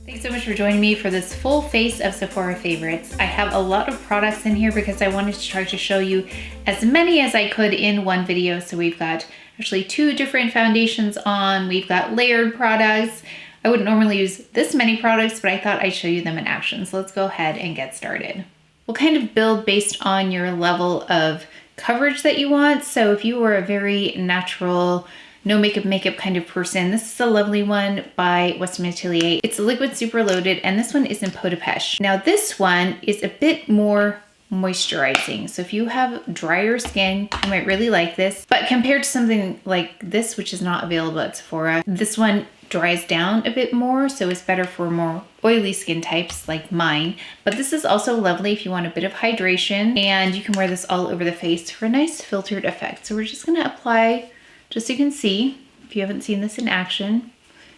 Thanks so much for joining me for this full face of Sephora favorites. I have a lot of products in here because I wanted to try to show you as many as I could in one video. So we've got actually 2 different foundations on, we've got layered products. I wouldn't normally use this many products, but I thought I'd show you them in action. So let's go ahead and get started. We'll kind of build based on your level of coverage that you want. So if you were a very natural, no makeup kind of person, this is a lovely one by Western Atelier. It's a liquid super loaded, and this one is in Peau de Pesche. Now this one is a bit more moisturizing. So if you have drier skin, you might really like this. But compared to something like this, which is not available at Sephora, this one dries down a bit more, so it's better for more oily skin types like mine. But this is also lovely if you want a bit of hydration, and you can wear this all over the face for a nice filtered effect. So we're just gonna apply, just so you can see, if you haven't seen this in action.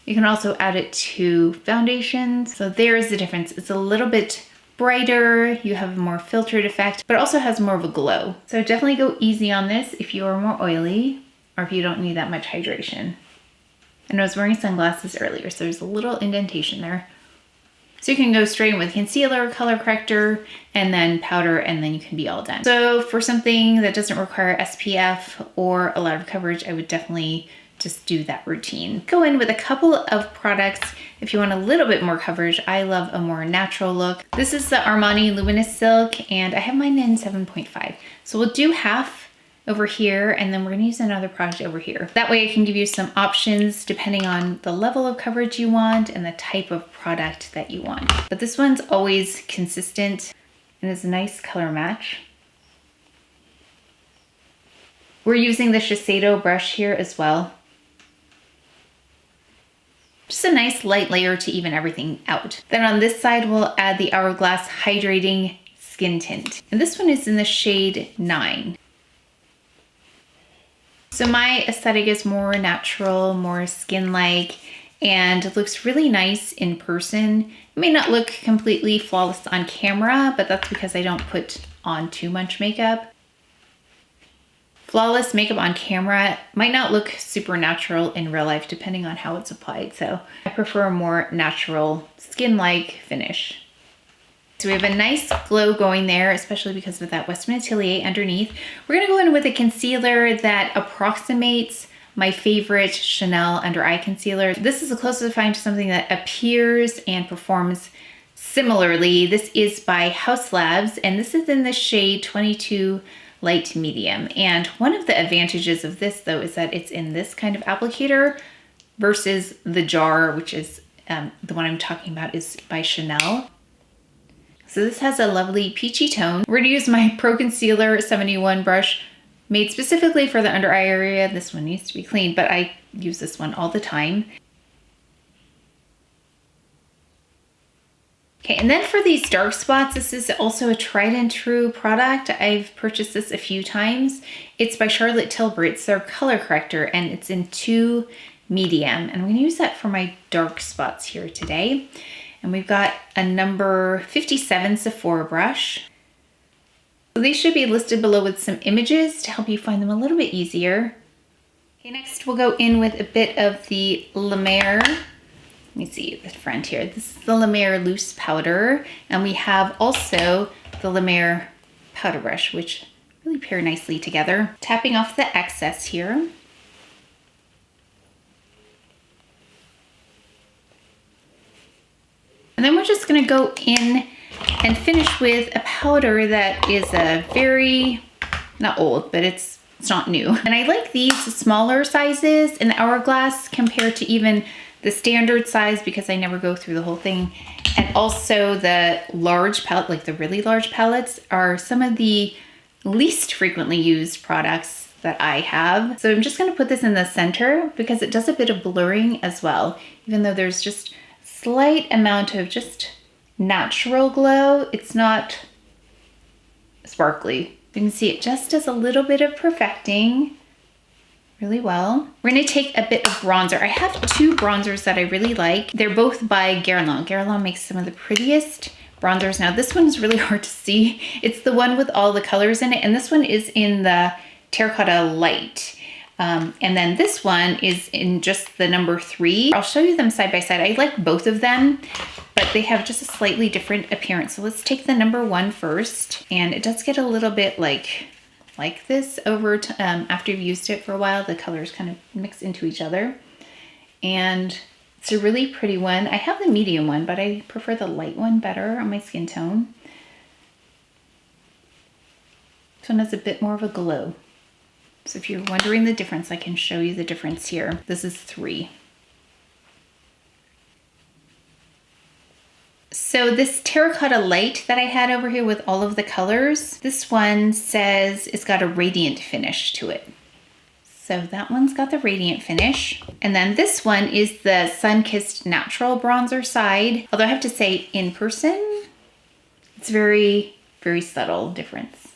You can also add it to foundations. So there is the difference. It's a little bit brighter, you have a more filtered effect, but also has more of a glow. So definitely go easy on this if you are more oily or if you don't need that much hydration. And I was wearing sunglasses earlier, so there's a little indentation there. So you can go straight in with concealer, color corrector, and then powder, and then you can be all done. So for something that doesn't require SPF or a lot of coverage, I would definitely just do that routine. Go in with a couple of products if you want a little bit more coverage. I love a more natural look. This is the Armani Luminous Silk, and I have mine in 7.5. So we'll do half over here, and then we're gonna use another product over here. That way I can give you some options depending on the level of coverage you want and the type of product that you want. But this one's always consistent and is a nice color match. We're using the Shiseido brush here as well. Just a nice light layer to even everything out. Then on this side, we'll add the Hourglass Hydrating Skin Tint. And this one is in the shade 9. So my aesthetic is more natural, more skin-like, and it looks really nice in person. It may not look completely flawless on camera, but that's because I don't put on too much makeup. Flawless makeup on camera might not look super natural in real life depending on how it's applied. So I prefer a more natural skin-like finish. So we have a nice glow going there, especially because of that Western Atelier underneath. We're gonna go in with a concealer that approximates my favorite Chanel under eye concealer. This is the closest I find to something that appears and performs similarly. This is by HAUS Labs, and this is in the shade 22 Light Medium. And one of the advantages of this though is that it's in this kind of applicator versus the jar, which is the one I'm talking about is by Chanel. So this has a lovely peachy tone. We're gonna use my Pro Concealer 71 brush made specifically for the under eye area. This one needs to be cleaned, but I use this one all the time. Okay, and then for these dark spots, this is also a tried and true product. I've purchased this a few times. It's by Charlotte Tilbury. It's their color corrector, and it's in 2 medium. And I'm gonna use that for my dark spots here today. And we've got a number 57 Sephora brush. So these should be listed below with some images to help you find them a little bit easier. Okay, next we'll go in with a bit of the MER. Let me see the front here. This is the MER loose powder. And we have also the MER powder brush, which really pair nicely together. Tapping off the excess here. And then we're just gonna go in and finish with a powder that is a very, not old, but it's not new. And I like these smaller sizes in the Hourglass compared to even the standard size because I never go through the whole thing. And also the large palette, like the really large palettes, are some of the least frequently used products that I have. So I'm just gonna put this in the center because it does a bit of blurring as well, even though there's just slight amount of just natural glow. It's not sparkly. You can see it just does a little bit of perfecting really well. We're gonna take a bit of bronzer. I have 2 bronzers that I really like. They're both by GUERLAIN. GUERLAIN makes some of the prettiest bronzers. Now this one is really hard to see. It's the one with all the colors in it, and this one is in the Terracotta Light. And then this one is in just the number 3. I'll show you them side by side. I like both of them. but they have just a slightly different appearance. So let's take the number 1 first. And it does get a little bit like this over after you've used it for a while. The colors kind of mix into each other. And it's a really pretty one. I have the medium one, but I prefer the light one better on my skin tone. This one has a bit more of a glow. So if you're wondering the difference, I can show you the difference here. This is 3. So this terracotta light that I had over here with all of the colors, this one says it's got a radiant finish to it. So that one's got the radiant finish. And then this one is the Sunkissed Natural Bronzer side. Although I have to say, in person, it's very, very subtle difference.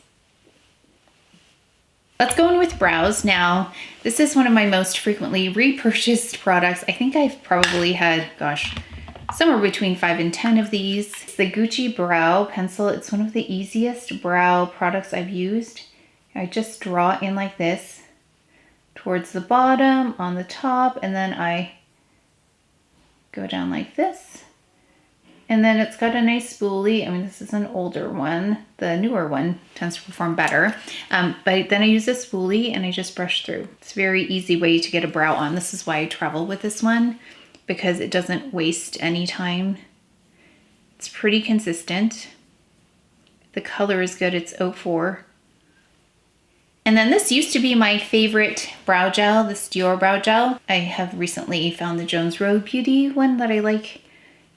Let's go in with brows now. This is one of my most frequently repurchased products. I think I've probably had, gosh, somewhere between 5 and 10 of these. It's the Gucci Brow Pencil. It's one of the easiest brow products I've used. I just draw in like this towards the bottom, on the top, and then I go down like this. And then it's got a nice spoolie. I mean, this is an older one. The newer one tends to perform better. But then I use a spoolie and I just brush through. It's a very easy way to get a brow on. This is why I travel with this one, because it doesn't waste any time. It's pretty consistent. The color is good. It's 04. And then this used to be my favorite brow gel, this DIOR Brow Gel. I have recently found the Jones Road Beauty one that I like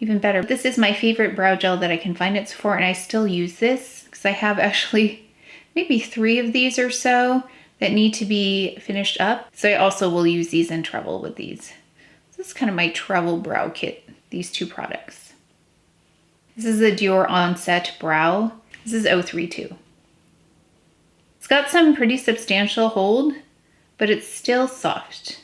even better. This is my favorite brow gel that I can find at Sephora, and I still use this because I have actually maybe 3 of these or so that need to be finished up. So I also will use these and travel with these. So this is kind of my travel brow kit, these 2 products. This is the DIOR Onset Brow. This is 03 too. It's got some pretty substantial hold, but it's still soft.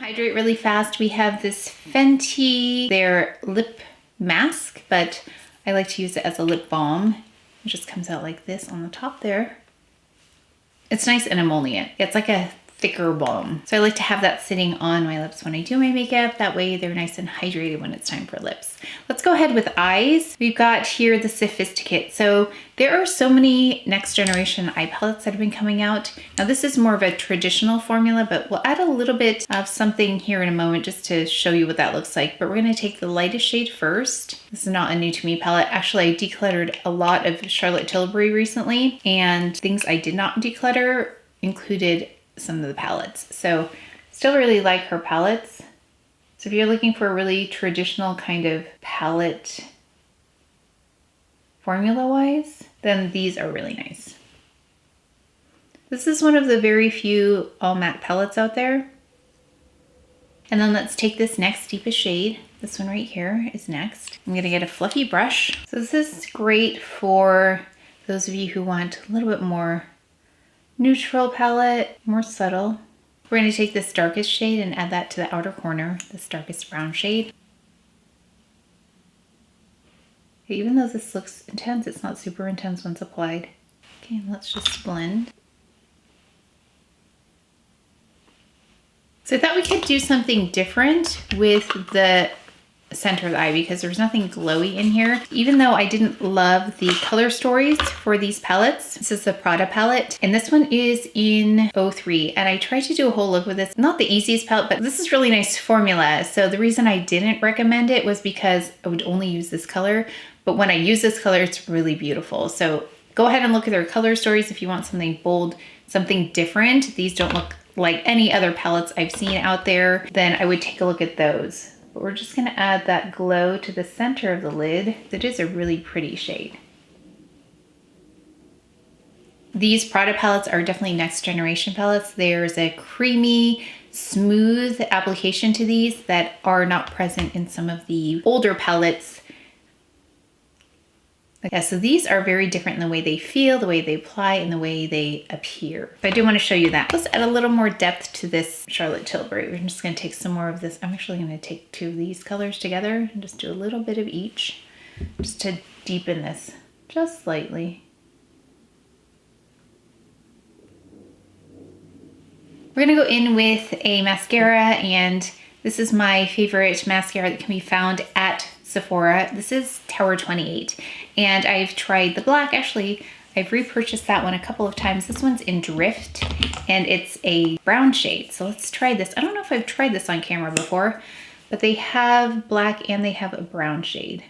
Hydrate really fast. We have this Fenty, their lip mask, but I like to use it as a lip balm. It just comes out like this on the top there. It's nice and emollient. It's like a thicker balm. So I like to have that sitting on my lips when I do my makeup. That way they're nice and hydrated when it's time for lips. Let's go ahead with eyes. We've got here the Sophisticate. So there are so many next generation eye palettes that have been coming out. Now this is more of a traditional formula, but we'll add a little bit of something here in a moment just to show you what that looks like. But we're gonna take the lightest shade first. This is not a new to me palette. Actually, I decluttered a lot of Charlotte Tilbury recently, and things I did not declutter included some of the palettes. So still really like her palettes. So if you're looking for a really traditional kind of palette formula wise, then these are really nice. This is one of the very few all matte palettes out there. And then let's take this next deepest shade. This one right here is next. I'm gonna get a fluffy brush. So this is great for those of you who want a little bit more neutral palette, more subtle. We're going to take this darkest shade and add that to the outer corner, this darkest brown shade. Okay, even though this looks intense, it's not super intense once applied. Okay, let's just blend. So I thought we could do something different with the center of the eye because there's nothing glowy in here. Even though I didn't love the color stories for these palettes, this is the PRADA palette, and this one is in 03. And I tried to do a whole look with this. Not the easiest palette, but this is really nice formula. So the reason I didn't recommend it was because I would only use this color. But when I use this color, it's really beautiful. So go ahead and look at their color stories if you want something bold, something different. These don't look like any other palettes I've seen out there. Then I would take a look at those. But we're just gonna add that glow to the center of the lid. It is a really pretty shade. These PRADA palettes are definitely next generation palettes. There's a creamy, smooth application to these that are not present in some of the older palettes. Yeah, so these are very different in the way they feel, the way they apply, and the way they appear. So I do want to show you that. Let's add a little more depth to this Charlotte Tilbury. We're just going to take some more of this. I'm actually going to take 2 of these colors together and just do a little bit of each, just to deepen this just slightly. We're going to go in with a mascara, and this is my favorite mascara that can be found at Sephora. This is Tower 28. And I've tried the black. Actually, I've repurchased that one a couple of times. This one's in Drift and it's a brown shade. So let's try this. I don't know if I've tried this on camera before, but they have black and they have a brown shade.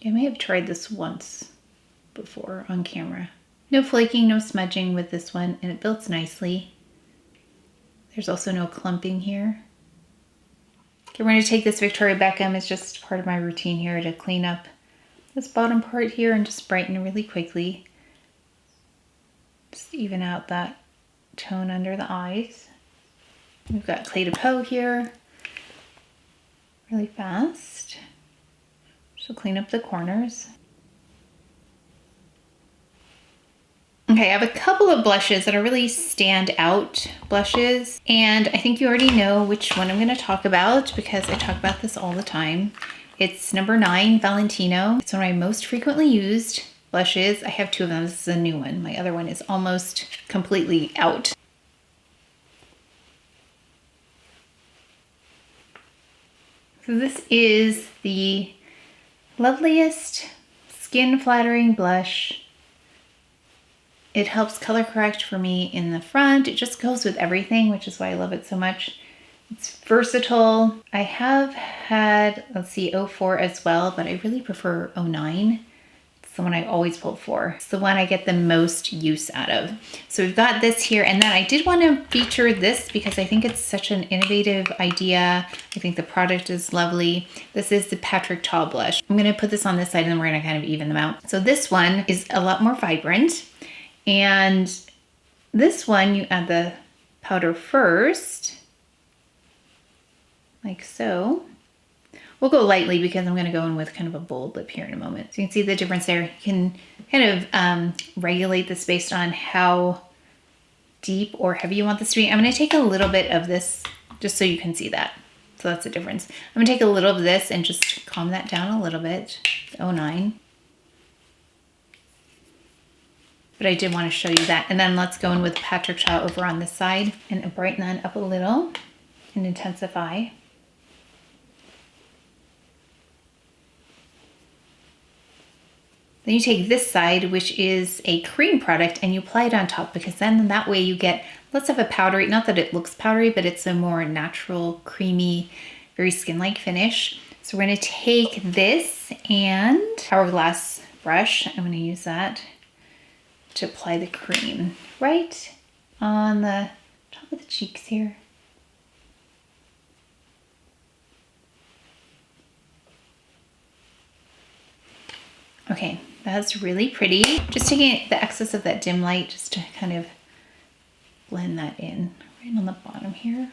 I may have tried this once before on camera. No flaking, no smudging with this one, and it builds nicely. There's also no clumping here. Okay, we're gonna take this Victoria Beckham. It's just part of my routine here to clean up this bottom part here and just brighten really quickly. Just even out that tone under the eyes. We've got Clé de Peau here. Really fast. So clean up the corners. Okay, I have a couple of blushes that are really stand out blushes, and I think you already know which one I'm gonna talk about because I talk about this all the time. It's number 9, Valentino. It's one of my most frequently used blushes. I have 2 of them. This is a new one. My other one is almost completely out. So this is the loveliest skin flattering blush. It helps color correct for me in the front. It just goes with everything, which is why I love it so much. It's versatile. I have had, let's see, 04 as well, but I really prefer 09. It's the one I always pull for. It's the one I get the most use out of. So we've got this here, and then I did want to feature this because I think it's such an innovative idea. I think the product is lovely. This is the Patrick Ta blush. I'm gonna put this on this side and we're gonna kind of even them out. So this one is a lot more vibrant. And this one, you add the powder first, like so. We'll go lightly because I'm gonna go in with kind of a bold lip here in a moment. So you can see the difference there. You can kind of regulate this based on how deep or heavy you want this to be. I'm gonna take a little bit of this just so you can see that. So that's the difference. I'm gonna take a little of this and just calm that down a little bit, 09. But I did want to show you that. And then let's go in with Patrick Ta over on this side and brighten that up a little and intensify. Then you take this side, which is a cream product, and you apply it on top because then that way you get less of a powdery, not that it looks powdery, but it's a more natural, creamy, very skin-like finish. So we're gonna take this and Hourglass brush. I'm gonna use that to apply the cream right on the top of the cheeks here. Okay, that's really pretty. Just taking the excess of that dim light just to kind of blend that in right on the bottom here.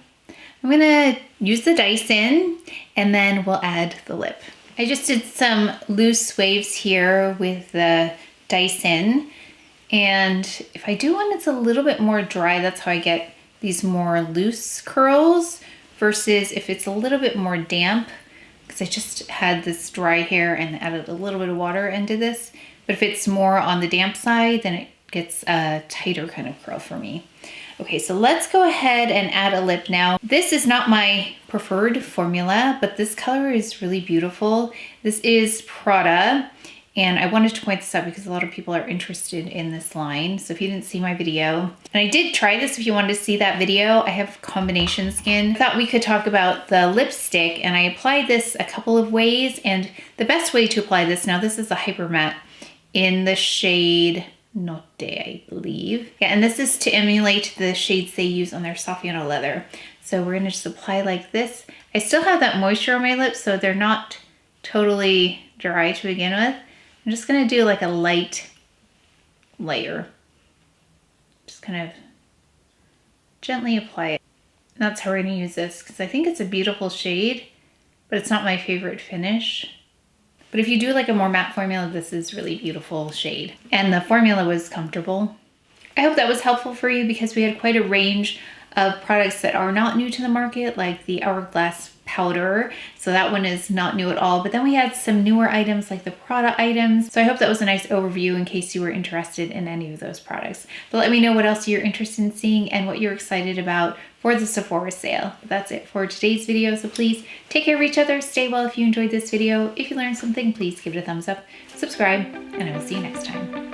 I'm gonna use the DYSON and then we'll add the lip. I just did some loose waves here with the DYSON. And if I do one that's a little bit more dry, that's how I get these more loose curls versus if it's a little bit more damp, because I just had this dry hair and added a little bit of water into this. But if it's more on the damp side, then it gets a tighter kind of curl for me. Okay, so let's go ahead and add a lip now. This is not my preferred formula, but this color is really beautiful. This is Prada. And I wanted to point this out because a lot of people are interested in this line. So if you didn't see my video, and I did try this if you wanted to see that video, I have combination skin. I thought we could talk about the lipstick, and I applied this a couple of ways. And the best way to apply this, now this is a hyper matte in the shade Notte, I believe. Yeah, and this is to emulate the shades they use on their Saffiano leather. So we're gonna just apply like this. I still have that moisture on my lips, so they're not totally dry to begin with. I'm just gonna do like a light layer. Just kind of gently apply it. And that's how we're gonna use this because I think it's a beautiful shade, but it's not my favorite finish. But if you do like a more matte formula, this is really beautiful shade. And the formula was comfortable. I hope that was helpful for you because we had quite a range of products that are not new to the market, like the Hourglass powder. So that one is not new at all. But then we had some newer items like the Prada items. So I hope that was a nice overview in case you were interested in any of those products. But let me know what else you're interested in seeing and what you're excited about for the Sephora sale. But that's it for today's video. So please take care of each other. Stay well if you enjoyed this video. If you learned something, please give it a thumbs up, subscribe, and I will see you next time.